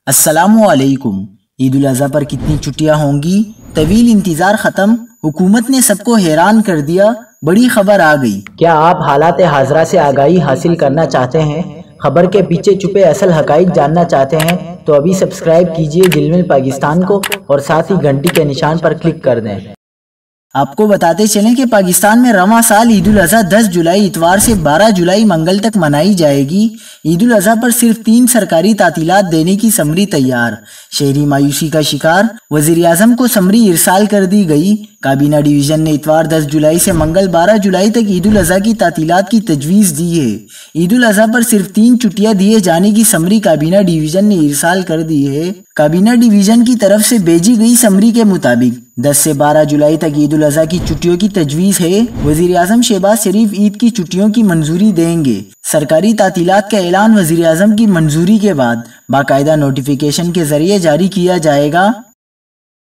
السلام علیکم۔ عید الاضحیٰ پر کتنی چھٹیاں ہوں گی؟ طویل انتظار ختم، حکومت نے سب کو حیران کر دیا، بڑی خبر آ گئی۔ کیا آپ حالات حاضرہ سے آگاہی حاصل کرنا چاہتے ہیں؟ خبر کے پیچھے چھپے اصل حقائق جاننا چاہتے ہیں تو ابھی سبسکرائب کیجئے جلمل پاکستان کو اور ساتھ ہی گھنٹی کے نشان پر کلک کر دیں۔ آپ کو بتاتے چلیں کہ پاکستان میں رواں سال عید الاضحیٰ 10 جولائی اتوار سے 12 جولائی منگل تک منائی جائے گی۔ عید الاضحیٰ پر صرف 3 سرکاری تعطیلات دینے کی سمری تیار، شہری مایوسی کا شکار، وزیر اعظم کو سمری ارسال کر دی گئی۔ کابینہ ڈویژن نے اتوار 10 جولائی سے منگل 12 جولائی تک عید الاضحیٰ کی تعطیلات کی تجویز دی ہے۔ عید الاضحیٰ پر صرف 3 چھٹیاں دیے جانے کی سمری کابینہ ڈویژن نے ارسال کر دی ہے۔ کابینہ ڈویژن کی طرف سے بھیجی گئی سمری کے مطابق 10 سے 12 جولائی تک عید الاضحیٰ کی چھٹیوں کی تجویز ہے۔ وزیر اعظم شہباز شریف عید کی چھٹیوں کی منظوری دیں گے۔ سرکاری تعطیلات کا اعلان وزیر اعظم کی منظوری کے بعد باقاعدہ نوٹیفیکیشن کے ذریعے جاری کیا جائے گا۔